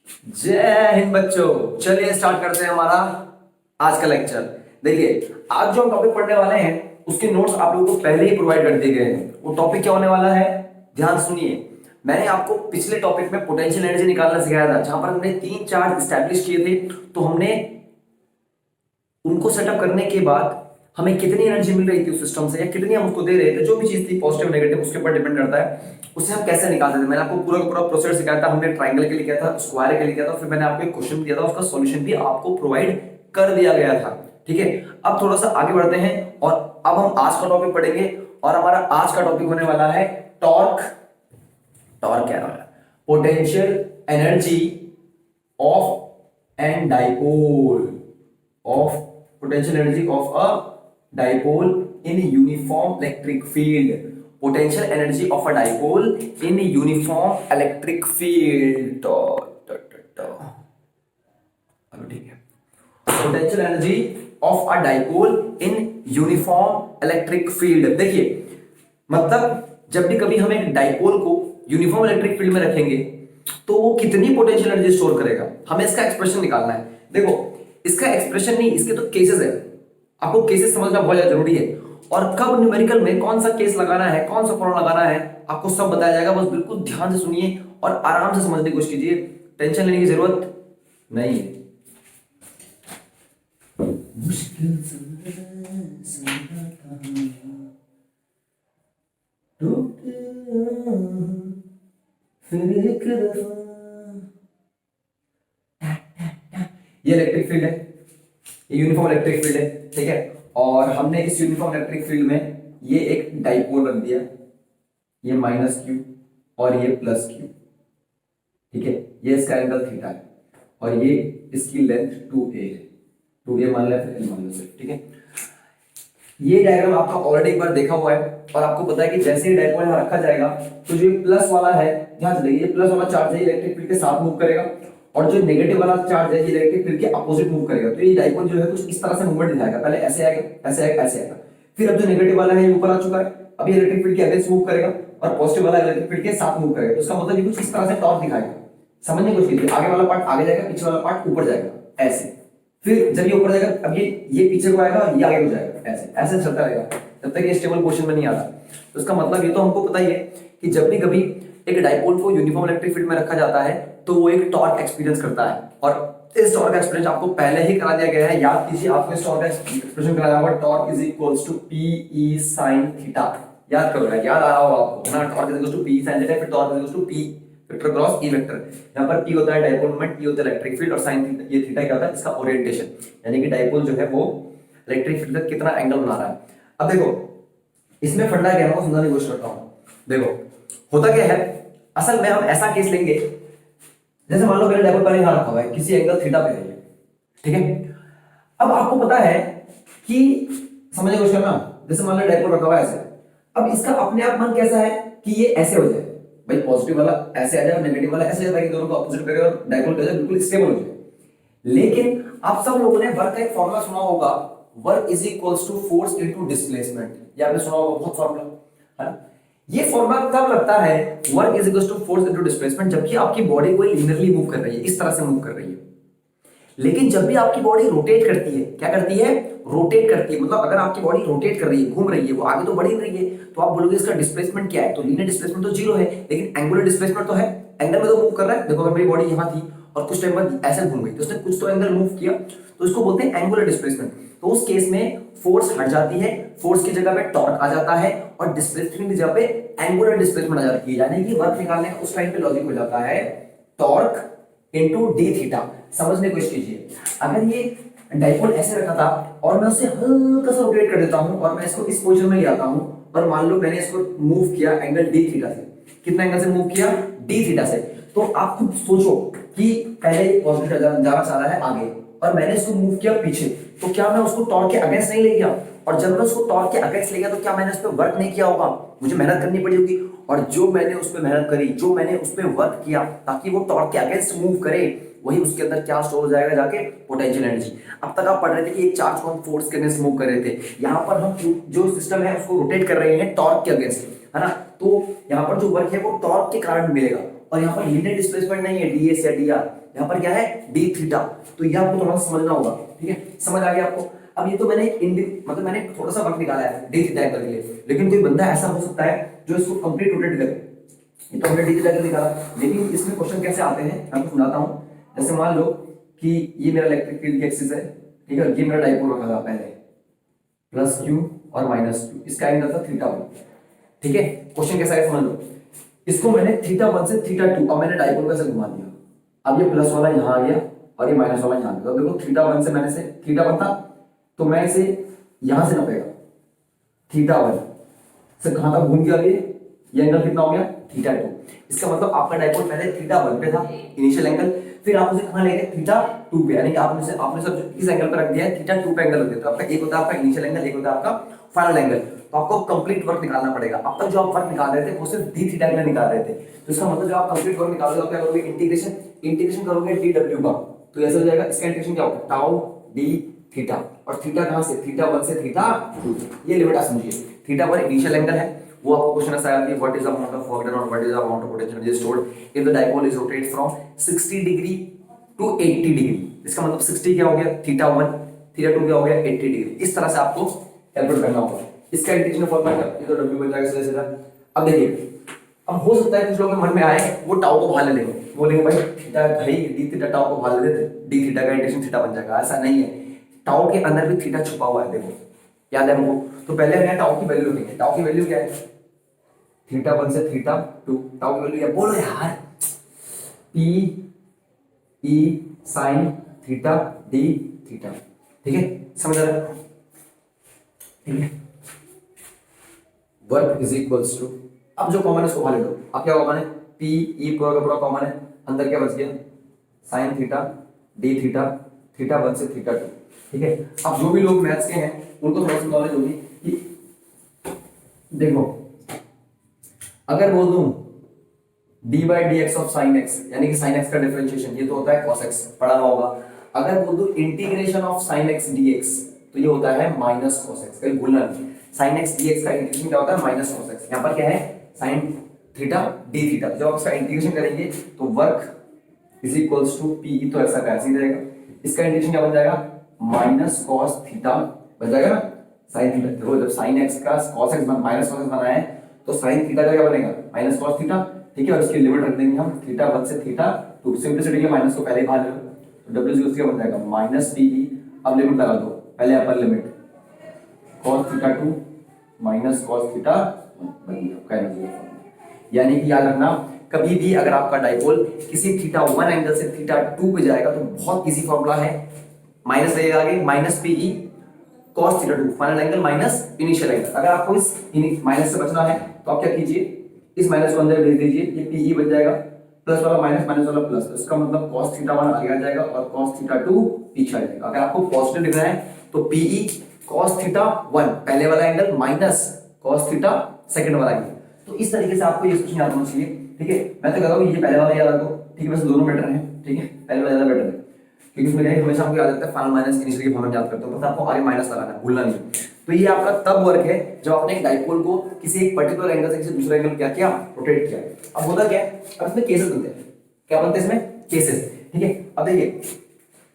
जय हिंद बच्चों। चलिए स्टार्ट करते हैं हमारा आज का लेक्चर। देखिए आज जो हम टॉपिक पढ़ने वाले हैं उसके नोट्स आप लोगों को पहले ही प्रोवाइड कर दिए गए हैं। वो टॉपिक क्या होने वाला है, ध्यान सुनिए। मैंने आपको पिछले टॉपिक में पोटेंशियल एनर्जी निकालना सिखाया था, जहां पर हमने 3 चार्ज स्टैब्लिश किए थे। तो हमने उनको सेटअप करने के बाद हमें कितनी एनर्जी मिल रही थी उस सिस्टम से, या कितनी हम उसको दे रहे थे, जो भी चीज थी पॉजिटिव नेगेटिव उसके ऊपर डिपेंड करता है, उसे हम कैसे निकालते थे। मैंने आपको पूरा का पूरा प्रोसेस सिखाया था। हमने ट्राइंगल के लिए किया था, स्क्वायर के लिए किया था, फिर मैंने आपको एक क्वेश्चन दिया था, उसका सॉल्यूशन भी आपको प्रोवाइड कर दिया गया था। ठीक है, अब थोड़ा सा आगे बढ़ते हैं और अब हम आज का टॉपिक पढ़ेंगे। और हमारा आज का टॉपिक होने वाला है टॉर्क। टॉर्क क्या है? Potential energy of an dipole, of potential energy of a dipole in uniform electric field. Potential energy of a dipole in uniform electric field. ठीक है, potential energy of a dipole in uniform electric field. देखिए मतलब जब भी कभी हम एक dipole को यूनिफॉर्म इलेक्ट्रिक फील्ड में रखेंगे तो वो कितनी पोटेंशियल एनर्जी स्टोर करेगा, हमें इसका एक्सप्रेशन निकालना है। देखो इसका एक्सप्रेशन नहीं, इसके तो केसेस है। आपको केसेस समझना बहुत ज्यादा जरूरी है, और कब न्यूमेरिकल में कौन सा केस लगाना है, कौन सा फॉर्मूला लगाना है, आपको सब बताया जाएगा। बस बिल्कुल ध्यान से सुनिए और आराम से समझने की कोशिश कीजिए, टेंशन लेने की जरूरत नहीं है। मुश्किल ये इलेक्ट्रिक फील्ड है, ये यूनिफॉर्म इलेक्ट्रिक फील्ड है। ठीक है, और हमने इस यूनिफॉर्म इलेक्ट्रिक फील्ड में ये एक डाइपोल रख दिया, ये माइनस क्यू और ये प्लस क्यू। ठीक है, ये इसका एंगल थीटा है और ये इसकी लेंथ 2a है। 2a मान लिया, फिर l मान लिया। ठीक है, ये डायग्राम आपका ऑलरेडी एक बार देखा हुआ है और आपको पता है कि जैसे ही डाइपोल यहां रखा जाएगा तो जो प्लस वाला है, ध्यान से देखिए, ये प्लस वाला चार्ज है, इलेक्ट्रिक फील्ड के साथ मूव करेगा, और जो नेगेटिव वाला चार्ज है ये इलेक्ट्रिक फील्ड के अपोजिट मूव करेगा। तो ये डाइपोल जो है कुछ इस तरह से मूवमेंट दिखाएगा, पहले ऐसे आएगा, ऐसे आएगा, ऐसे आएगा, फिर अब जो नेगेटिव वाला है ये ऊपर आ चुका है, अब ये इलेक्ट्रिक फील्ड के अगेंस्ट मूव करेगा, और पॉजिटिव वाला इलेक्ट्रिक फील्ड के साथ मूव करेगा। तो इसका मतलब ये कुछ इस तरह से टॉर्क दिखाएगा। समझने की कोशिश कीजिए, आगे वाला पार्ट आगे जाएगा, पीछे वाला पार्ट ऊपर जाएगा, ऐसे। फिर जब ये ऊपर जाएगा, अब ये पीछे को आएगा और ये आगे को जाएगा, ऐसे ऐसे चलता रहेगा जब तक ये स्टेबल पोजीशन में नहीं आता। तो इसका मतलब ये तो हमको पता ही है कि जब भी कभी एक डाइपोल को यूनिफॉर्म इलेक्ट्रिक फील्ड में रखा जाता है तो वो एक टॉर्क एक्सपीरियंस करता है, और इस टॉर्क एक्सपीरियंस आपको पहले ही करा दिया गया है। याद कीजिए, आपको इस टॉर्क एक्सप्रेशन कराया हुआ, torque is equals to P sin theta. याद करो, याद आ रहा होगा आपको ना, torque is equals to P sin theta, फिर torque is equals to P vector cross E vector. यहां पर p होता है डाइपोल मोमेंट, e होता है इलेक्ट्रिक फील्ड, और sin थीटा, ये थीटा क्या होता है, इसका ओरिएंटेशन, यानी कि डाइपोल जो है वो इलेक्ट्रिक फील्ड का कितना एंगल बना रहा है। अब देखो इसमें फंडा क्या है, मैं समझाने की कोशिश करता हूं। देखो होता क्या है, असल में हम ऐसा केस लेंगे, जैसे मान लो मेरा डाइपोल पहले यहां रखा हुआ है, किसी एंगल थीटा पे है, ठीक है। अब आपको पता है कि समझने की कोशिश करना, जैसे मान लो डाइपोल रखा हुआ है ऐसे, अब इसका अपने आप मन कैसा है कि ये ऐसे हो जाए, भाई पॉजिटिव वाला ऐसे आ जाए, नेगेटिव वाला ऐसे आ जाए, दोनों को अपोजिट करेगा और डाइपोल का बिल्कुल स्टेबल हो जाए। लेकिन आप सब लोगों ने वर्क का एक फॉर्मूला सुना होगा, work is equals to force into displacement. ये आपने सुना होगा बहुत फॉर्मूला, है ना। ये फॉर्मूला कब लगता है, work is equals to force into displacement, जबकि आपकी बॉडी कोई लिनियरली मूव कर रही है, इस तरह से मूव कर रही है। लेकिन जब भी आपकी बॉडी रोटेट करती है, क्या करती है, रोटेट करती है, मतलब अगर आपकी बॉडी रोटेट कर रही है, घूम रही है, वो आगे तो बढ़ ही रही है, तो आप बोलोगे इसका डिस्प्लेसमेंट क्या है, तो लीनियर डिस्प्लेसमेंट तो जीरो है, लेकिन एंगुलर डिस्प्लेसमेंट तो है, एंगल में तो मूव कर रहा है। देखो अगर मेरी बॉडी यहां थी और कुछ टाइम बाद ऐसे घूम गई, तो उसने कुछ तो एंगल मूव किया, तो इसको बोलते हैं एंगुलर डिस्प्लेसमेंट। तो उस केस में फोर्स हट जाती है, फोर्स की जगह पे टॉर्क आ जाता है, और डिस्प्लेसमेंट की जगह पे एंगुलर डिस्प्लेसमेंट आ जाती है, यानी कि वर्क निकालने का उस टाइम पे लॉजिक हो जाता है टॉर्क इनटू डी थीटा। समझने की कोशिश कीजिए, अगर ये डाइपोल ऐसे रखा था और मैं उसे हल्का सा रोटेट कर देता हूं और मैं इसको इस पोजीशन में ले आता हूं, और मान लो मैंने इसको मूव किया एंगल डी थीटा से, कितना एंगल से मूव किया, डी थीटा से, तो आप खुद सोचो कि पहले ये पॉजिटिव जाना चाह रहा है आगे, और मैंने इसको मूव किया पीछे, तो क्या मैं उसको टॉर्क के अगेंस्ट नहीं ले गया, और जब मैं उसको टॉर्क के अगेंस्ट ले गया तो क्या मैंने उस पर वर्क नहीं किया होगा, मुझे मेहनत करनी पड़ी होगी, और जो मैंने उस पर मेहनत करी, जो मैंने उस पर वर्क किया ताकि वो टॉर्क के अगेंस्ट मूव करे, वही उसके अंदर क्या स्टोर हो जाएगा, जाके पोटेंशियल एनर्जी। अब तक आप पढ़ रहे थे कि एक चार्ज को हम फोर्स के अगेंस्ट मूव कर रहे थे, यहाँ पर हम जो सिस्टम है उसको रोटेट कर रहे हैं टॉर्क के अगेंस्ट, है ना। तो यहाँ पर जो वर्क है वो टॉर्क के कारण मिलेगा, और यहाँ पर लीनियर डिस्प्लेसमेंट नहीं है ds या dr, यहाँ पर क्या है d थीटा। तो ये आपको थोड़ा समझना होगा, ठीक है, समझ आ गया आपको। अब ये तो मैंने मतलब मैंने थोड़ा सा वक्त निकाला है d थीटा एंगल के लिए, लेकिन कोई बंदा ऐसा हो सकता है जो इसको कंप्लीट रोटेट करे। ये तो हमने d थीटा निकाला, लेकिन इसमें क्वेश्चन कैसे आते हैं मैं आपको सुनाता हूँ। जैसे मान लो कि ये मेरा इलेक्ट्रिक फील्ड की एक्सिस है, ठीक है, ये मेरा डाइपोल रखा था पहले, प्लस क्यू और माइनस क्यू, इसका एंगल था थीटा 1, ठीक है। क्वेश्चन कैसा है समझ लो, इसको मैंने थीटा 1 से थीटा 2, अब मैंने डाइपोल को ऐसे घुमा दिया, अब ये प्लस वाला यहाँ आ गया और ये माइनस वाला यहाँ आ गया। अब देखो थीटा 1 से मैंने से थीटा 1 था तो मैं इसे यहां से नापेगा, थीटा 1 से कहां तक घूम गया ये एंगल कितना हो गया थीटा 2। इसका मतलब आपका डाइपोल पहले थीटा 1 पे था इनिशियल एंगल, फिर आप उसे कहां ले गए थीटा 2 पे, यानी कि आपने सब इस एंगल पर रख दिया है, थीटा 2 पे एंगल रख दिया। तो आपका एक होता है आपका इनिशियल एंगल, एक होता है आपका फाइनल एंगल। तो आपको कंप्लीट वर्क निकालना पड़ेगा। अब तक जो आप वर्क निकाल रहे थे वो सिर्फ डी थीटा के लिए निकाल रहे थे, तो इसका मतलब जब आप कंप्लीट वर्क निकालोगे तो क्या करोगे, इंटीग्रेशन करोगे डी डब्ल्यू का, तो ऐसा हो जाएगा। इसका इंटीग्रेशन क्या होगा, टाउ डी थीटा, और थीटा कहां से, थीटा 1 से थीटा 2, ये लिमिट आप समझिए। थीटा 1 इनिशियल एंगल है, वो आपको क्वेश्चन ऐसा आया कि what is the amount of work done और what is the amount of potential energy stored if the dipole is rotate from 60 degree to 80 degree. इसका मतलब 60 क्या हो गया थीटा 1, थीटा 2 क्या हो गया 80 डिग्री। इस तरह से आपको कैलकुलेट करना होगा। इसका इंटीग्रेशन फॉर्मूला क्या, ये तो w बन जाएगा सीधा। अब देखिए, अब हो सकता है कुछ लोगों के मन में आए वो टाउ को बाहर ले लेंगे, बोलेंगे भाई थीटा भाई डी थीटा टाउ को बाहर ले देते, डी थीटा का इंटीग्रेशन थीटा बन जाएगा। ऐसा नहीं है, टाउ के अंदर भी थीटा छुपा हुआ है, देखो याद है हमको। तो पहले हमने टाउ की वैल्यू लिखेंगे, टाउ की वैल्यू क्या है, थीटा 1 से थीटा 2, टाउ की वैल्यू क्या बोलो यार, P E sine theta D theta, ठीक है, समझ आ रहा है, ठीक है। वर्क इज इक्वल्स टू, अब जो कॉमन है उसको बाहर ले लो। अब क्या कॉमन है, पी ई पूरा का पूरा कॉमन है, अंदर क्या बच गया sine theta D theta, theta 1 से थीटा 2, ठीक है। अब जो भी लोग मैथ्स के हैं उनको थोड़ा सा नॉलेज होगी कि देखो अगर बोल दूं D by D x of sine x, यानी कि साइन एक्स का डिफरेंशिएशन, ये तो होता है कॉस एक्स, पढ़ा हुआ होगा। अगर बोल दूं integration of sine x D x, तो ये होता है माइनस कॉस एक्स, कहीं भूलना नहीं। साइन एक्स डी एक्स का इंटीग्रेशन क्या होता है माइनस कॉस एक्स, यहाँ पर क्या है साइन थीटा डी थीटा। जब आप इसका इंटीग्रेशन करेंगे तो work is equals to P, तो ऐसा का ऐसे ही रहेगा। इसका इंटीग्रेशन क्या बन जाएगा माइनस कॉस थीटा बन जाएगा ना, साइन थीटा। देखो जब साइन एक्स का cos x minus cos x बनाया है तो साइन थीटा का क्या बनेगा माइनस कॉस थीटा, ठीक है। और इसकी लिमिट रख देंगे हम थीटा 1 से थीटा 2, सिंपलिसिटी के माइनस को पहले ही बाहर ले लो, तो w इक्वल्स क्या बन जाएगा माइनस पी। अब लिमिट लगा दो, पहले upper limit cos theta 2 minus cos theta 1, यानी कि याद रखना कभी भी अगर आपका डाइपोल किसी थीटा 1 एंगल से थीटा 2 पे जाएगा तो बहुत इजी फॉर्मूला है, माइनस लगेगा आगे minus PE cos theta 2 final angle minus initial angle. अगर आपको इस माइनस से बचना है तो आप क्या कीजिए, इस माइनस को अंदर भेज दीजिए, ये पीई बन जाएगा प्लस वाला माइनस माइनस वाला प्लस, इसका मतलब cos थीटा 1 आगे आ जाएगा और cos थीटा 2 पीछे आ जाएगा। अगर आपको पॉजिटिव लिखना है तो पीई cos थीटा 1 पहले वाला angle minus cos theta second वाला एंगल। तो इस तरीके से आपको ये क्वेश्चन याद होना चाहिए, ठीक है। मैं तो कहता हूं ये पहले वाला याद रखो, ठीक है, बस दोनों बेटर है, ठीक है, पहले वाला ज्यादा बेटर है क्योंकि इसमें हमेशा हमको याद रहता है फाइनल माइनस इनिशियल की फॉर्मूला याद करते हो, बस आपको आगे माइनस लगाना है, भूलना नहीं। तो ये आपका तब वर्क है जब आपने एक डाइपोल को किसी एक पर्टिकुलर एंगल से किसी दूसरे एंगल क्या किया रोटेट किया। अब होता क्या है, अब इसमें केसेस बनते हैं, क्या बनते हैं इसमें केसेस, ठीक है। अब देखिए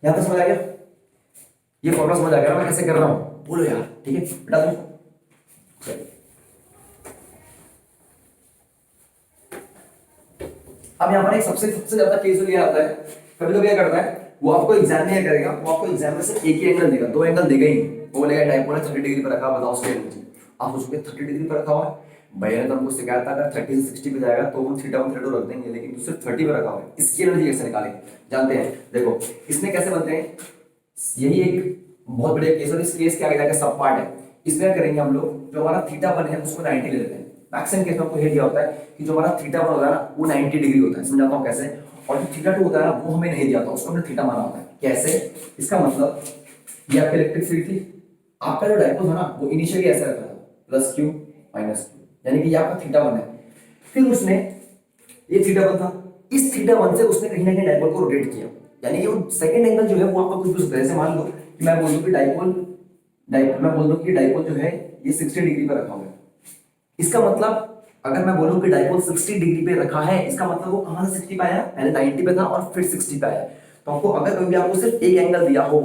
यहां तक समझ आ गया, ये फॉर्मूला समझ आ गया मैं कैसे कर रहा हूं, बोलो यार, ठीक है बेटा तुम। अब यहां पर एक सबसे ज्यादा केस जो लिया जाता है, कभी कभी क्या करता है वो आपको एग्जाम में क्या करेगा, वो आपको एग्जाम में से एक ही एंगल देगा, दो एंगल देगा ही, वो बोलेगा डाइपोल 30 डिग्री पर रखा, बताओ उसके एनर्जी। आप सोचोगे 30 डिग्री पर रखा हुआ है, भैया ने तो हमको सिखाया था अगर 30 से 60 पे जाएगा तो हम थीटा 1 थीटा 2 रख देंगे, लेकिन तो सिर्फ 30 पे रखा हुआ है, इसकी एनर्जी कैसे निकालेंगे जानते हैं। देखो इसमें कैसे बनते हैं, यही एक बहुत बड़े केस, और इस केस के आगे जाकर सब पार्ट है। इसमें क्या करेंगे हम लोग, जो हमारा थीटा 1 है उसको 90 ले लेते हैं। मैक्सिमम केस में आपको ये दिया होता है कि जो हमारा थीटा 1 होता है ना वो 90 डिग्री होता है, समझाता हूं कैसे। और जो थीटा 2 होता है ना वो हमें नहीं दिया होता, उसको हमने थीटा माना होता है। कैसे, इसका मतलब ये आपकी इलेक्ट्रिक फील्ड थी, आपका जो डाइपोल था ना वो इनिशियली ऐसा रहता था प्लस क्यू माइनस क्यू, यानी कि ये आपका थीटा 1 है। फिर उसने ये थीटा 1 था, इस थीटा 1 से उसने कहीं ना कहीं डाइपोल को रोटेट किया, यानी कि वो सेकंड एंगल जो है वो आपका कुछ भी जैसे मान लो कि मैं बोल दूं कि डाइपोल मैं बोल दूं कि डाइपोल जो है ये 60 डिग्री पर रखा हुआ है। इसका मतलब अगर मैं बोलूं कि डाइपोल 60 डिग्री पे रखा है, इसका मतलब वो कहां से 60 पे आया, पहले 90 पे था और फिर 60 पे आया। तो आपको अगर कभी आपको सिर्फ एक एंगल दिया हो,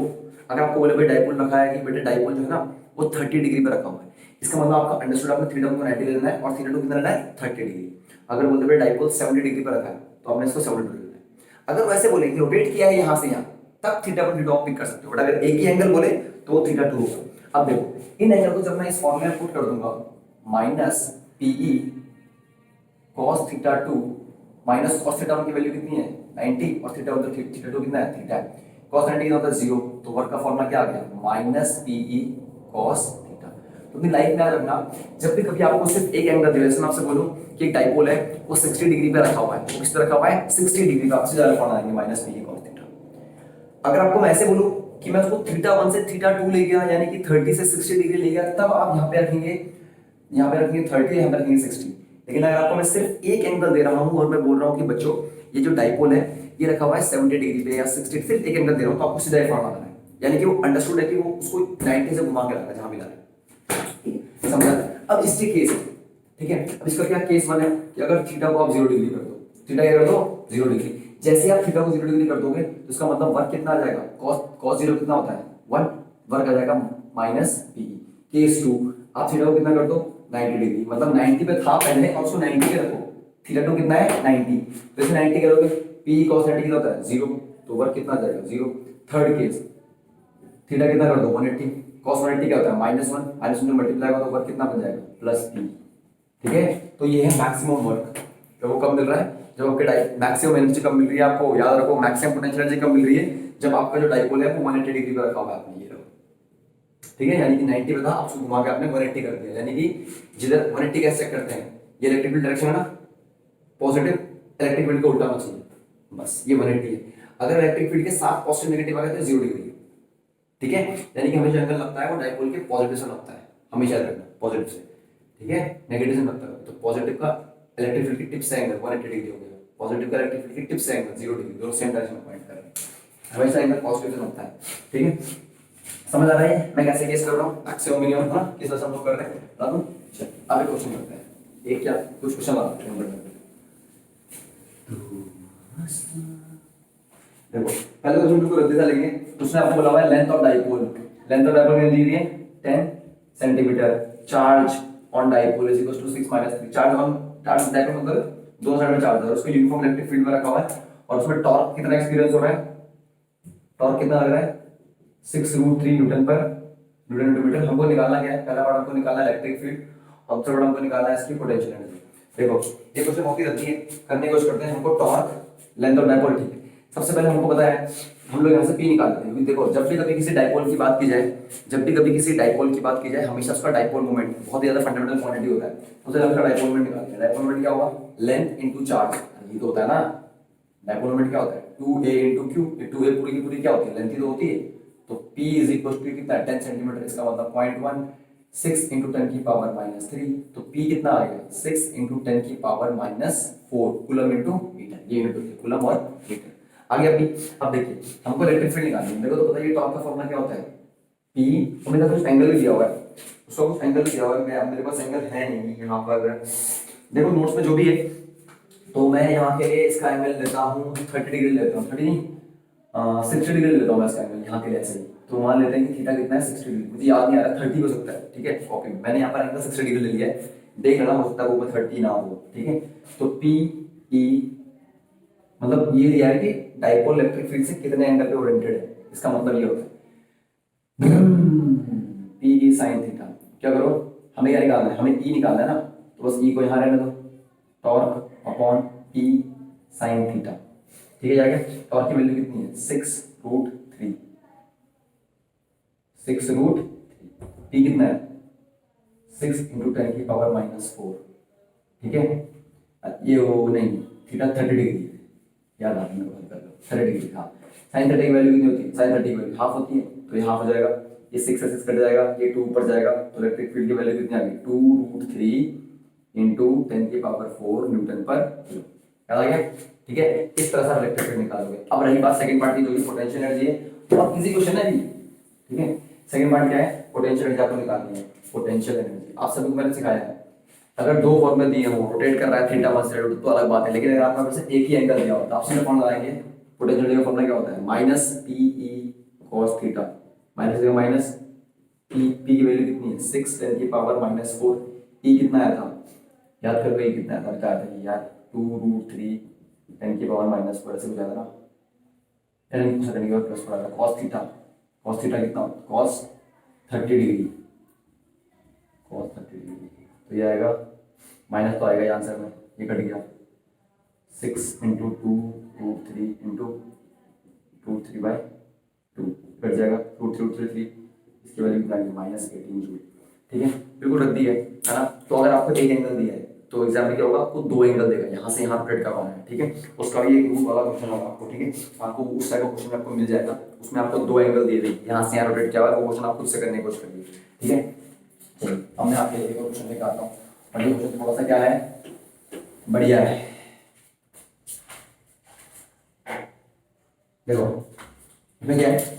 अगर आपको बोले भाई डाइपोल रखा है कि बेटे डाइपोल जो है ना वो 30 डिग्री पे रखा हुआ है, इसका मतलब आपका अंडरस्टूड आपने थीटा को 90 लेना है और थीटा टू कितना लेना है 30 डिग्री। अगर बोलते भाई डाइपोल 70 डिग्री पे रखा है तो आपने इसको 70 डिग्री लेना है। अगर वैसे बोले कि रोटेट किया है यहां से यहां, तब थीटा पर थीटा पिक कर सकते हो, बट अगर एक ही एंगल बोले तो वो थीटा टू होगा। अब देखो इन एंगल को जब मैं इस फॉर्मूले में पुट कर दूंगा, minus PE cos theta two minus cos theta की वैल्यू कितनी है 90 और थीटा उधर थीटा टू कितना है थीटा है, cos 90 कितना होता है 0, तो वर्क का फॉर्मूला क्या आ गया माइनस पीई cos थीटा। तो अपनी लाइफ में याद रखना, जब भी कभी आपको सिर्फ एक एंगल दे, जैसे मैं आपसे बोलूं कि एक डाइपोल है वो 60 डिग्री पे रखा हुआ है, वो किस पे रखा हुआ है 60 डिग्री पे, आपसे ज्यादा फॉर्मूला आएंगे माइनस पीई cos थीटा। अगर आपको मैं ऐसे बोलूं कि मैं उसको थीटा 1 से थीटा 2 ले गया, यानी कि 30 से 60 डिग्री ले गया, तब आप यहां पे रखेंगे 30, यहां पे रखेंगे 60। लेकिन अगर आपको मैं सिर्फ एक एंगल दे रहा हूं और मैं बोल रहा हूं कि बच्चों ये जो डाइपोल है ये रखा हुआ है 70 डिग्री पे या 60, सिर्फ एक एंगल दे रहा हूं, तो आपको सीधा फॉर्मूला लगाना है, यानी कि वो अंडरस्टूड है कि वो उसको 90 से घुमा के रखा है जहां भी ला रहा है, समझा। अब इसके केस, ठीक है, अब इसका क्या केस बना है कि अगर थीटा को आप 0 डिग्री कर दो, थीटा क्या कर दो 0 डिग्री, जैसे आप थीटा को 0 डिग्री कर दोगे तो इसका मतलब वर्क कितना आ जाएगा, cos 0 कितना होता है 1, वर्क आ जाएगा माइनस पी। केस 2 आप थीटा को कितना कर दो 90 डिग्री, मतलब 90 पे था पहले और उसको 90 पे रखो, थीटा टू कितना है 90, तो इसे 90 करोगे पी cos 90 कितना होता है 0, तो वर्क कितना आ जाएगा 0। थर्ड केस थीटा कितना कर दो 180, cos 180 क्या होता है -1, -1 मल्टीप्लाई होगा तो वर्क कितना बन जाएगा प्लस पी, ठीक है। तो ये है मैक्सिमम वर्क, तो वो कब मिल रहा है जब आपके मैक्सिमम एनर्जी कब मिल रही है, आपको याद रखो मैक्सिमम पोटेंशियल एनर्जी कब मिल रही है जब आपका जो डाइपोल है वो 180 डिग्री पे रखा हुआ है आपने, ये रहो, ठीक है, यानी कि 90 पे था आपको घुमा के आपने 180 कर दिया, यानी कि जिधर 180 कैसे चेक करते हैं, ये इलेक्ट्रिक फील्ड डायरेक्शन है ना, पॉजिटिव इलेक्ट्रिक फील्ड को उल्टा होना चाहिए, बस ये 180 है। अगर इलेक्ट्रिक फील्ड के साथ पॉजिटिव नेगेटिव आ गए तो 0 डिग्री, ठीक है, यानी कि हमेशा एंगल लगता है वो डाइपोल के पॉजिटिव से लगता है, हमेशा रखना पॉजिटिव से, ठीक है, नेगेटिव से लगता है, तो पॉजिटिव का इलेक्ट्रिक फील्ड की टिप से एंगल 180 डिग्री हो गया, पॉजिटिव का इलेक्ट्रिक फील्ड की टिप से एंगल 0 डिग्री, दोनों सेम डायरेक्शन में पॉइंट कर रहे हैं, हमेशा एंगल पॉजिटिव से लगता है, ठीक है। समझ आ रहा है मैं कैसे केस कर रहा हूँ, मैक्सिमम मिनिमम का किस तरह से हम लोग कर रहे हैं, बता दूं। चल अब एक क्वेश्चन करते हैं, एक क्या कुछ क्वेश्चन लगाते हैं, देखो पहले क्वेश्चन को रद्दी से लेंगे, उसने आपको बोला हुआ है length of dipole, length of dipole कितनी दी है 10 centimetre, charge on dipole is equal to 6 - 3, charge dipole मतलब दोनों साइड में चार्ज है, उसको यूनिफॉर्म इलेक्ट्रिक फील्ड में रखा हुआ है और उसमें टॉर्क कितना एक्सपीरियंस हो रहा है, टॉर्क कितना लग रहा है 6√3 न्यूटन पर मीटर। हमको निकालना क्या है, पहला पार्ट हमको निकालना है इलेक्ट्रिक फील्ड और दूसरा पार्ट हमको निकालना है इसकी पोटेंशियल एनर्जी। देखो ये क्वेश्चन बहुत ही रद्दी है, करने की कोशिश करते हैं, हमको टॉर्क लेंथ ऑफ डाइपोल, ठीक है, सबसे पहले हमको पता है हम लोग यहाँ से पी निकालते हैं, क्योंकि देखो जब भी कभी किसी डाइपोल की बात की जाए, जब भी कभी किसी डाइपोल की बात की जाए हमेशा उसका डाइपोल मोमेंट बहुत ज्यादा फंडामेंटल क्वांटिटी होता है, सबसे पहले उसका डाइपोल मोमेंट निकालते हैं, डाइपोल मोमेंट क्या होगा लेंथ इनटू चार्ज, ये तो होता है ना, डाइपोल मोमेंट क्या होता है 2a × q, 2a पूरी की पूरी क्या होती है लेंथ ही तो होती है, तो p इज इक्वल टू कितना 10 सेंटीमीटर, इसका मतलब 0.1 6 × 10 की पावर -3, तो p कितना आ गया 6 × 10 की पावर -4 कूलम इनटू मीटर, ये यूनिट होती है कूलम और मीटर। आगे अब देखिए हमको इलेक्ट्रिक फील्ड निकालनी है, देखो तो पता है ये टॉर्क का फॉर्मूला क्या होता है p, तो मेरे पास कुछ एंगल भी दिया हुआ है, उसका कुछ एंगल दिया हुआ है, मेरे पास एंगल है नहीं यहाँ पर, देखो नोट्स में जो भी है, तो मैं यहाँ के लिए इसका एंगल लेता हूँ 30 डिग्री लेता हूँ, 30 नहीं 60 डिग्री लेता हूँ मैं इसका एंगल यहाँ के लिए ऐसे ही, तो मान लेते हैं कि थीटा कितना है 60 डिग्री, मुझे याद नहीं आ रहा 30 हो सकता है, ठीक है, कॉपी में मैंने यहाँ पर एंगल 60 डिग्री ले लिया है, देख लेना हो सकता है वो 30 ना हो, ठीक है। तो पी ई मतलब ये दिया है कि डाइपोल इलेक्ट्रिक फील्ड से कितने एंगल पे ओरिएंटेड है, इसका मतलब ये होता है पी ई साइन थीटा, क्या करो हमें क्या निकालना है, हमें ई निकालना है ना, तो बस ई को यहाँ रहने दो, torque upon P sine theta, ठीक है, जाएगा टॉर्क की वैल्यू कितनी है 6√3, 6√3, पी कितना है 6 × 10 की पावर -4, ठीक है, ये वो नहीं थीटा 30 डिग्री याद आ रहा है, 30 डिग्री, हाँ साइन 30 की वैल्यू कितनी होती है, साइन 30 की वैल्यू हाफ होती है, तो ये हाफ हो जाएगा, ये 6 से 6 कट जाएगा, ये 2 ऊपर जाएगा, तो इलेक्ट्रिक फील्ड की वैल्यू कितनी आ गई 2√3 × 10 की पावर 4 न्यूटन पर कीलो, याद आ गया, ठीक है। इस तरह से आप इलेक्ट्रिक फील्ड निकालोगे। अब रही बात सेकंड पार्ट की, जो कि पोटेंशियल एनर्जी है, बहुत इजी क्वेश्चन है अभी, ठीक है। सेकंड पार्ट क्या है, पोटेंशियल एनर्जी आपको निकालनी है, पोटेंशियल एनर्जी आप सभी को मैंने सिखाया है, अगर दो फॉर्मूले दिए हो, रोटेट कर रहा है थीटा 1 से तो अलग बात है, लेकिन अगर आपके पास एक ही एंगल दिया होता है, आप सीधे फॉर्मूला लगाएंगे। पोटेंशियल का फॉर्मूला क्या होता है? Minus P E cos theta, minus P की वैल्यू कितनी है? 6 10 की पावर -4। ई कितना आया था? याद कर लो ई कितना आया था? क्या आया था यार? 2√3 10 की पावर -4 ऐसे कुछ आया था ना, 10 की पावर +4 आया था। कॉस थीटा कितना? कॉस 30 डिग्री, कॉस 30 डिग्री, तो ये आएगा माइनस, तो आएगा ये आंसर में, ये कट गया। 6 इंटू 2√3 इंटू √3/2 कट जाएगा, √3 इसकी वैल्यू कितना है? -18 जूल। ठीक है, बिल्कुल रद्दी है ना। तो अगर आपको एक एंगल दिया है तो एग्जाम में क्या होगा? आपको दो एंगल देगा, यहाँ से यहाँ रोटेट करवाना है। ठीक है, उसका भी एक रूल वाला क्वेश्चन होगा आपको। ठीक है, आपको उस टाइप का क्वेश्चन आपको मिल जाएगा, उसमें आपको दो एंगल दिए देंगे, यहाँ से यहाँ रोटेट किया हुआ है, वो क्वेश्चन आप खुद से करने की कोशिश करिए। ठीक है, चलिए अब मैं आपके लिए क्वेश्चन लेकर आता हूँ, और ये क्वेश्चन थोड़ा सा क्या है, बढ़िया है। देखो इसमें क्या है,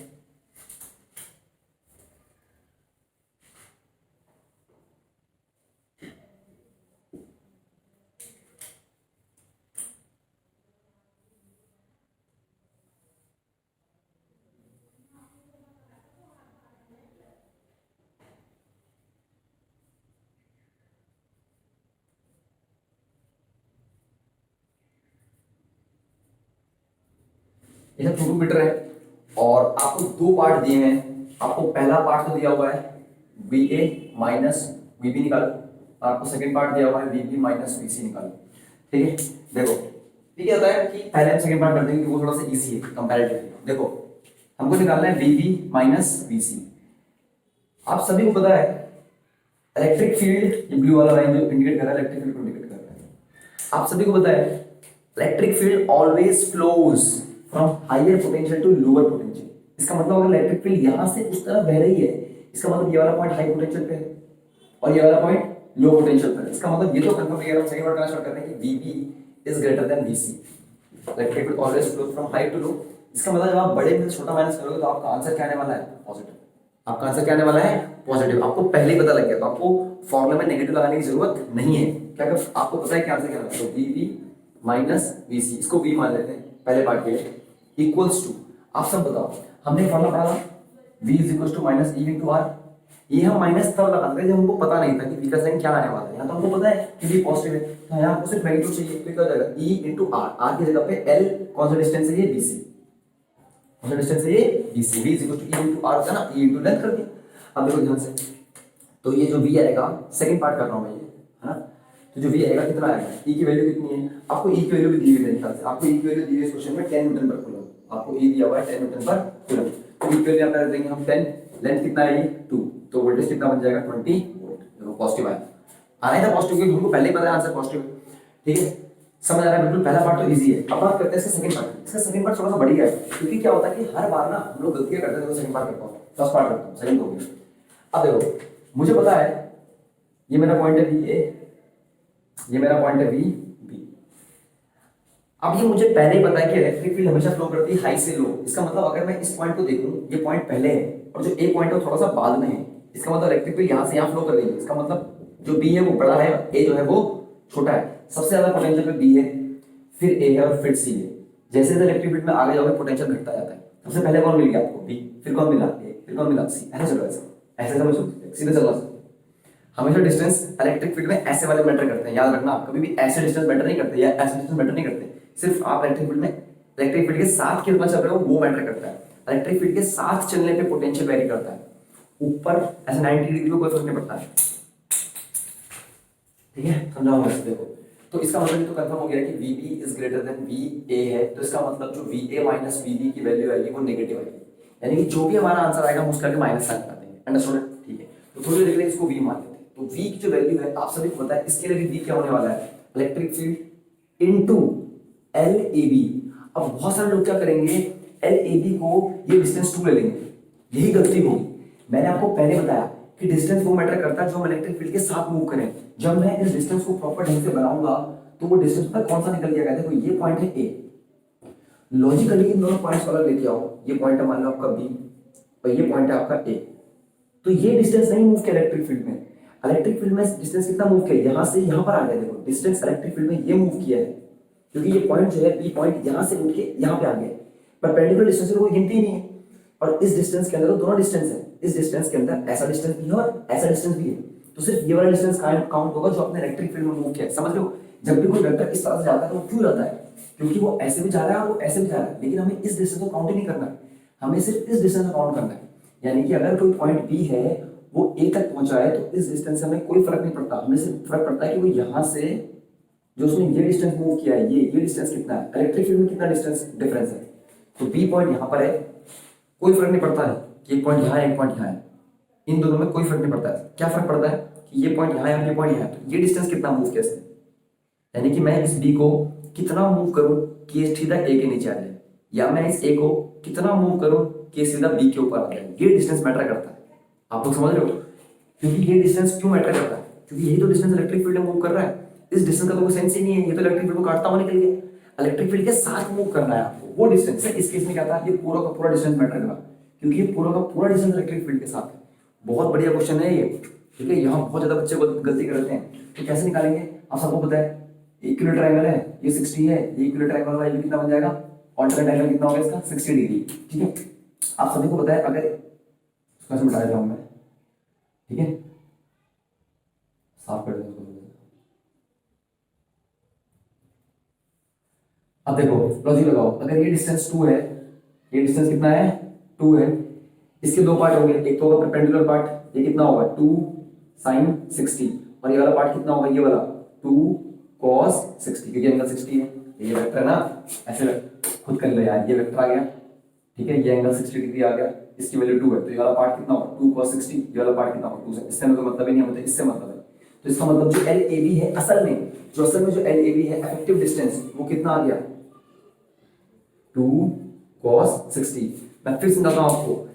ये 2 मीटर है और आपको दो पार्ट दिए हैं। आपको पहला पार्ट तो दिया हुआ है B A minus V B निकालो, आपको सेकंड पार्ट दिया हुआ है V B minus V C निकालो। ठीक है, देखो ये क्या होता है कि पहले हम सेकंड पार्ट कर देंगे, वो थोड़ा सा इजी है कंपैरेटिवली। देखो हमको निकालना है वी बी माइनस वी सी। आप सभी को पता है इलेक्ट्रिक फील्ड, ये ब्लू वाला लाइन जो इंडिकेट कर रहा है इलेक्ट्रिक फील्ड को इंडिकेट कर रहा है, आप सभी को पता है electric field always flows from higher potential to lower potential. इसका मतलब अगर इलेक्ट्रिक फील्ड यहां से उस तरफ बह रही है, इसका मतलब ये वाला पॉइंट हाई पोटेंशियल पे है और ये वाला पॉइंट लो पोटेंशियल पे है। इसका मतलब ये तो कंफर्म है, हम सेकंड वर्ड ट्रांसफर कर रहे हैं कि VB is greater than VC। Electric field always flows from high to low. इसका मतलब जब आप बड़े में छोटा माइनस करोगे तो आपका आंसर क्या आने वाला है? पॉजिटिव। आपका आंसर क्या आने वाला है? पॉजिटिव। आपको पहले ही पता लग गया, तो आपको फॉर्मूला में नेगेटिव लगाने की जरूरत नहीं है। क्या कर, आपको पता है क्या आंसर क्या है? तो VB माइनस VC, इसको V मान लेते हैं पहले पार्ट के लिए, इक्वल्स टू, आप सब बताओ हमने फॉर्मूला पढ़ा था V is equals to minus E into R। ये हम माइनस तब लगाते थे जब हमको पता नहीं था कि V का साइन क्या आने वाला है। यहाँ तो हमको पता है कि V पॉजिटिव है, तो यहाँ आपको सिर्फ मैग्नीट्यूड चाहिए, तो क्या हो जाएगा E इंटू R। R की जगह पे L कौन सा डिस्टेंस है? ये BC, कौन सा डिस्टेंस है? ये BC। V is equal to E into R था ना, E इंटू लेंथ कर दिया। अब देखो ध्यान से, तो ये जो V आएगा, सेकंड पार्ट कर रहा हूँ मैं ये, है ना, तो जो V आएगा कितना आएगा? E की वैल्यू कितनी है? आपको E की वैल्यू भी दी हुई है, आपको E की वैल्यू दी हुई है इस क्वेश्चन में 10 न्यूटन पर कूलम। आपको E दिया हुआ है 10 न्यूटन पर कूलम, तो E की वैल्यू यहाँ पर देंगे हम 10, लेंथ कितना है? 2, तो वोल्टेज कितना बन जाएगा? 20 वोल्ट। देखो पॉजिटिव आया, आना था पॉजिटिव क्योंकि हमको पहले ही पता है आंसर पॉजिटिव। ठीक है, समझ आ रहा है बिल्कुल। पहला पार्ट तो इजी है। अब बात करते हैं इसका सेकंड पार्ट। इसका सेकंड पार्ट थोड़ा सा बढ़िया है, क्योंकि क्या होता है कि हर बार ना हम लोग गलतियां करते हैं। देखो सेकंड पार्ट करता हूँ, फर्स्ट पार्ट करता हूँ, सेकंड हो गया। अब देखो मुझे पता है ये मेरा पॉइंट है VA, ये मेरा पॉइंट है VB। अब ये मुझे पहले ही पता है कि इलेक्ट्रिक फील्ड हमेशा फ्लो करती है हाई से लो। इसका मतलब अगर मैं इस पॉइंट को देखूं, ये पॉइंट पहले है और जो A पॉइंट है वो थोड़ा सा बाद में है, इसका मतलब इलेक्ट्रिक फील्ड यहाँ से यहाँ फ्लो कर रही है। इसका मतलब जो B है वो बड़ा है, A जो है वो छोटा है। सबसे ज्यादा पोटेंशियल पे B है, फिर A है और फिर C है। जैसे जैसे इलेक्ट्रिक फील्ड में आगे जाओगे पोटेंशियल घटता जाता है। सबसे पहले कौन मिल गया आपको? B, फिर कौन मिला? A, फिर कौन मिला? C। ऐसे चलो, ऐसे समझ सकते, सीधे चलना। हमेशा डिस्टेंस इलेक्ट्रिक फील्ड में ऐसे वाले मैटर करते हैं, याद रखना। आप कभी भी ऐसे डिस्टेंस मैटर नहीं करते या ऐसे डिस्टेंस मैटर नहीं करते। सिर्फ आप इलेक्ट्रिक फील्ड में इलेक्ट्रिक फील्ड के साथ कितना चल रहे हो वो मैटर करता है। इलेक्ट्रिक फील्ड के साथ चलने पे पोटेंशियल वेरी करता है। ऊपर ऐसे 90 डिग्री को कोई फर्क नहीं पड़ता है। ठीक है, समझाऊंगा इसको। देखो तो इसका मतलब तो कंफर्म हो गया कि VB is greater then VA है, तो इसका मतलब जो VA माइनस VB की वैल्यू आएगी वो नेगेटिव आएगी, यानी कि जो भी हमारा आंसर आएगा हम उसका माइनस साइन कर देंगे। अंडरस्टूड? ठीक है, तो थोड़ी देर के लिए इसको V मान लेते हैं। तो V की जो वैल्यू है आप सभी को पता है, इसके लिए V क्या होने वाला है? Electric field into LAB। अब बहुत सारे लोग क्या करेंगे, LAB को ये डिस्टेंस 2 ले लेंगे, यही गलती होगी। मैंने आपको पहले बताया कि डिस्टेंस वो मैटर करता है जो हम इलेक्ट्रिक फील्ड के साथ मूव करें। जब मैं इस डिस्टेंस को प्रॉपर ढंग से बनाऊंगा तो वो डिस्टेंस पर कौन सा निकल जाएगा? देखो ये पॉइंट है A, लॉजिकली इन दोनों पॉइंट्स को अलग लेके आओ। ये पॉइंट है मान लो आपका B और ये पॉइंट है आपका A, तो ये डिस्टेंस नहीं मूव किया इलेक्ट्रिक फील्ड में। इलेक्ट्रिक फील्ड में डिस्टेंस कितना मूव किया, यहाँ से यहाँ पर आ गया, देखो डिस्टेंस इलेक्ट्रिक फील्ड में ये मूव किया है, क्योंकि ये पॉइंट जो है बी पॉइंट यहाँ से उठ के यहाँ पे आ गया, परपेंडिकुलर डिस्टेंस को कोई गिनती ही नहीं है। और इस डिस्टेंस के अंदर तो दोनों डिस्टेंस है, इस डिस्टेंस के अंदर ऐसा डिस्टेंस भी है और ऐसा डिस्टेंस भी है, तो सिर्फ ये वाला डिस्टेंस काउंट होगा जो अपने इलेक्ट्रिक फील्ड में मूव किया है। समझ लो, जब भी कोई वेक्टर इस तरह से जाता है तो वो क्यों जाता है, क्योंकि वो ऐसे भी जा रहा है और वो ऐसे भी जा रहा है, लेकिन हमें इस डिस्टेंस को काउंट ही नहीं करना है, हमें सिर्फ इस डिस्टेंस को काउंट करना है। यानी कि अगर कोई पॉइंट बी है वो ए तक पहुंचा है तो इस डिस्टेंस से हमें कोई फर्क नहीं पड़ता, हमें सिर्फ फर्क पड़ता है कि वो यहाँ से जो उसने ये डिस्टेंस मूव किया है, ये डिस्टेंस कितना है, इलेक्ट्रिक फील्ड में कितना डिस्टेंस डिफरेंस है। तो बी पॉइंट यहाँ पर है, कोई फर्क नहीं पड़ता है कि एक पॉइंट यहाँ है एक पॉइंट यहाँ है, इन दोनों में कोई फर्क नहीं पड़ता है। क्या फर्क पड़ता है कि ये पॉइंट यहाँ है ये पॉइंट यहाँ है, तो ये डिस्टेंस कितना मूव किया इसने, यानी कि मैं इस बी को कितना मूव करूं कि ये सीधा ए के नीचे आ जाए, या मैं इस ए को कितना मूव करूं कि ये सीधा बी के ऊपर आ जाए, ये डिस्टेंस मैटर करता है। आप लोग समझ रहे हो, क्योंकि ये डिस्टेंस क्यों मैटर करता है, क्योंकि यही तो डिस्टेंस इलेक्ट्रिक फील्ड में मूव कर रहा है, इस डिस्टेंस का तो कोई सेंस ही नहीं है, ये तो इलेक्ट्रिक फील्ड को काटता हुआ निकल गया, इलेक्ट्रिक फील्ड के साथ मूव करना है आपको, वो डिस्टेंस है। इस केस में क्या था, ये पूरा का पूरा डिस्टेंस मैटर करा, क्योंकि ये पूरा का पूरा डिस्टेंस इलेक्ट्रिक फील्ड के साथ है। बहुत बढ़िया क्वेश्चन है ये, ठीक है, यहाँ बहुत ज्यादा बच्चे गलती करते हैं, तो कैसे निकालेंगे, आप सबको पता है इक्विलेटरल ट्रायंगल है, ये 60 है, ये इक्विलेटरल ट्रायंगल वाला ये कितना बन जाएगा, ऑल्टरनेट एंगल कितना होगा इसका 60 डिग्री, ठीक है। आप सभी को पता है, अगर इसको ऐसे मिटा देता हूं मैं, ठीक है, साफ कर देता हूं। अब देखो लॉजिक लगाओ, अगर ये डिस्टेंस 2 है, ये डिस्टेंस कितना है 2 है, इसके दो पार्ट होंगे, एक तो होगा परपेंडिकुलर पार्ट, ये कितना होगा 2 sin 60, और ये वाला पार्ट कितना होगा, ये वाला 2 cos 60, क्योंकि एंगल 60 है, ये वेक्टर है ना, ऐसे खुद कर लो यार, ये वेक्टर आ गया, ठीक है, ये एंगल 60 डिग्री आ गया, इसकी वैल्यू 2 है, तो ये वाला पार्ट कितना होगा 2 cos 60, ये वाला पार्ट कितना होगा 2 से, इससे हमें कोई मतलब ही नहीं है, मुझे इससे मतलब है। तो इसका मतलब जो LAB है असल में जो LAB है इफेक्टिव डिस्टेंस, वो कितना आ गया 2 cos 60। मैं फिर समझाता हूं आपको,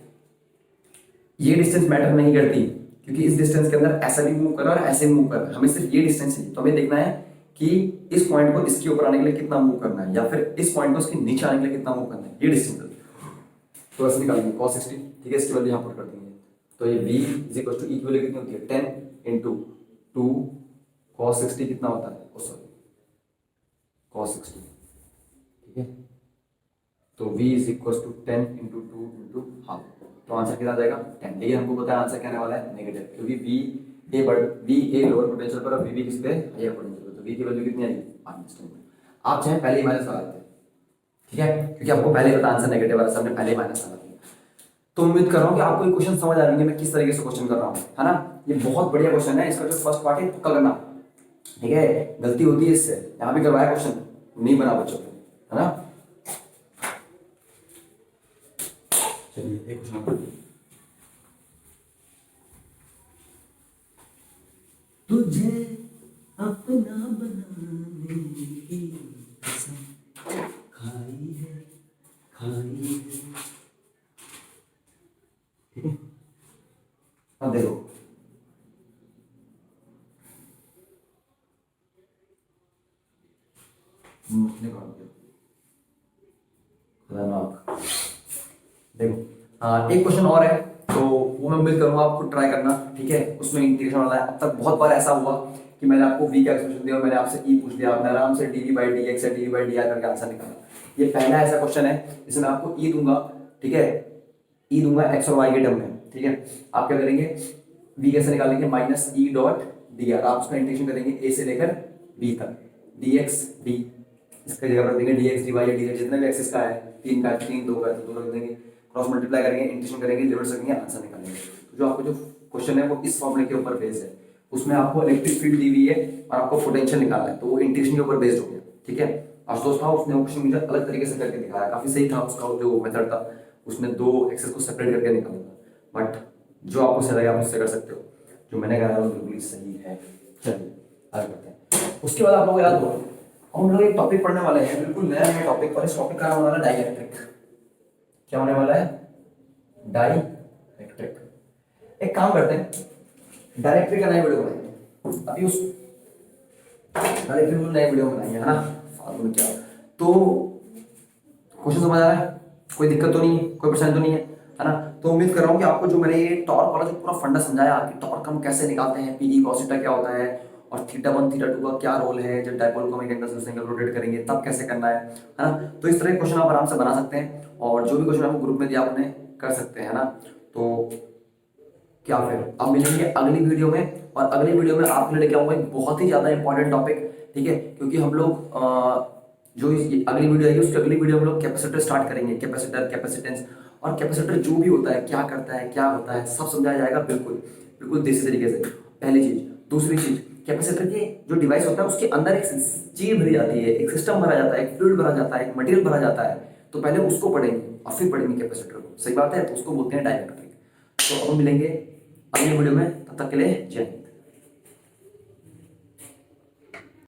ये डिस्टेंस मैटर नहीं करती, क्योंकि इस डिस्टेंस के अंदर ऐसा भी मूव कर रहा है और ऐसे मूव कर रहा है, हमें सिर्फ ये डिस्टेंस है, तो हमें देखना है कि इस पॉइंट को इसके ऊपर आने के लिए कितना मूव करना है, या फिर इस पॉइंट को इसके नीचे आने के लिए कितना मूव करना है, ये डिस्टेंस है। तो ऐसे निकालेंगे cos 60, ठीक है, इसकी वैल्यू यहाँ पर कर देंगे, तो ये v = e की वैल्यू कितनी होती है 10 × 2 cos 60 कितना होता है, सॉरी cos 60, ठीक है, तो v = 10 × 2 × हाफ, तो आंसर कितना जाएगा 10। लेकिन हमको पता है आंसर क्या आने वाला है नेगेटिव, क्योंकि VA लोअर पोटेंशियल पर और VB किस पे हायर पोटेंशियल पर, तो V की वैल्यू कितनी आएगी -10। आप चाहे पहले ही माइनस लगा देते, ठीक है, क्योंकि आपको पहले पता आंसर नेगेटिव वाला, सबने पहले माइनस लगा दिया। तो उम्मीद कर रहा हूँ कि आपको ये क्वेश्चन समझ आ रही है मैं किस तरीके से क्वेश्चन कर रहा हूँ, है ना। ये बहुत बढ़िया क्वेश्चन है, इसका जो फर्स्ट पार्ट है पक्का करना, ठीक है, गलती होती है इससे, यहाँ भी करवाया क्वेश्चन नहीं बना बच्चों को, है ना। चलिए एक क्वेश्चन, तुझे अपना बनाने की कसम खाई है, ठीक है। अब देखो देखो एक क्वेश्चन और है, तो वो मैं उम्मीद करूंगा आपको ट्राई करना, ठीक है, उसमें इंटीग्रेशन वाला है। अब तक बहुत बार ऐसा हुआ कि मैंने आपको v का एक्सप्रेशन दिया और मैंने आपसे e पूछ लिया, आपने आराम से dv/dx या dv/dr करके आंसर निकाला। ये पहला ऐसा क्वेश्चन है जिसमें आपको e दूंगा, ठीक है, e दूंगा x और y के टर्म में, ठीक है। आप क्या करेंगे, v कैसे निकालेंगे -e.dr, आप उसका इंटीग्रेशन करेंगे a से लेकर b तक, dx d, इसका जगह रख देंगे dx dy या dz, जितने भी एक्सिस का है, 3 का 3 2 का 2 रख देंगे, क्रॉस मल्टीप्लाई करेंगे, इंटीग्रेशन करेंगे, लिमिट्स रखेंगे, आंसर निकालेंगे। तो जो आपको जो क्वेश्चन है वो इस फॉर्मूले के ऊपर बेस्ड है, उसमें आपको इलेक्ट्रिक फील्ड दी हुई है और आपको पोटेंशियल निकालना है, तो वो इंटीग्रेशन के ऊपर बेस्ड हो गया, ठीक है। आशुतोष था उसने क्वेश्चन मुझे अलग तरीके से करके दिखाया, काफी सही था उसका जो मेथड था, उसने 2 एक्सेस को सेपरेट करके निकाला था, बट जो आपको सही लगे आप उससे कर सकते हो, जो मैंने कहा वो बिल्कुल सही है। चलिए आगे बढ़ते हैं। उसके बाद आप लोग याद हो, हम लोग एक टॉपिक पढ़ने वाले हैं, बिल्कुल नया टॉपिक, और इस टॉपिक का नाम होने वाला है डाइइलेक्ट्रिक। क्या होने वाला है, डाइइलेक्ट्रिक। एक काम करते हैं, डाइइलेक्ट्रिक का नया वीडियो बनाएंगे, अभी उस डाइइलेक्ट्रिक का नया वीडियो बनाएंगे, है ना। फालतू में क्या, तो क्वेश्चन समझ आ रहा है, कोई दिक्कत तो नहीं है, कोई परेशानी तो नहीं है। है ना। तो उम्मीद कर रहा हूँ कि आपको जो मैंने ये टॉर्क वाला जो पूरा फंडा समझाया कि टॉर्क हम कैसे निकालते हैं, पीई cos थीटा क्या होता है और थीटा 1 थीटा 2 का क्या रोल है, जब डायपोल को हम एक एंगल से दूसरे एंगल रोटेट करेंगे तब कैसे करना है ना। तो इस तरह के क्वेश्चन आप आराम से बना सकते हैं और जो भी क्वेश्चन आपको ग्रुप में दिया आपने कर सकते हैं, है ना। तो क्या फिर अब मिलेंगे अगली वीडियो में, और अगली वीडियो में आपके लिए लेके आऊंगा एक बहुत ही ज्यादा इंपॉर्टेंट टॉपिक, ठीक है, क्योंकि हम लोग जो अगली वीडियो आएगी उसकी अगली वीडियो में लोग कैपेसिटर स्टार्ट करेंगे, कैपेसिटर, कैपेसिटेंस और कैपेसिटर जो भी होता है, क्या करता है, क्या होता है, सब समझाया जाएगा बिल्कुल बिल्कुल देसी तरीके से। पहली चीज। दूसरी चीज, कैपेसिटर के जो डिवाइस होता है उसके अंदर एक चीज भरी जाती है, एक सिस्टम भरा जाता है, एक फ्लूइड भरा जाता है, एक मटेरियल भरा जाता है। तो पहले उसको पढ़ेंगे और फिर पढ़ेंगे कैपेसिटर को, सही बात है। तो उसको बोलते हैं डाइलेक्ट्रिक। तो अब हम मिलेंगे अगली वीडियो में, तब तक के लिए जय हिंद।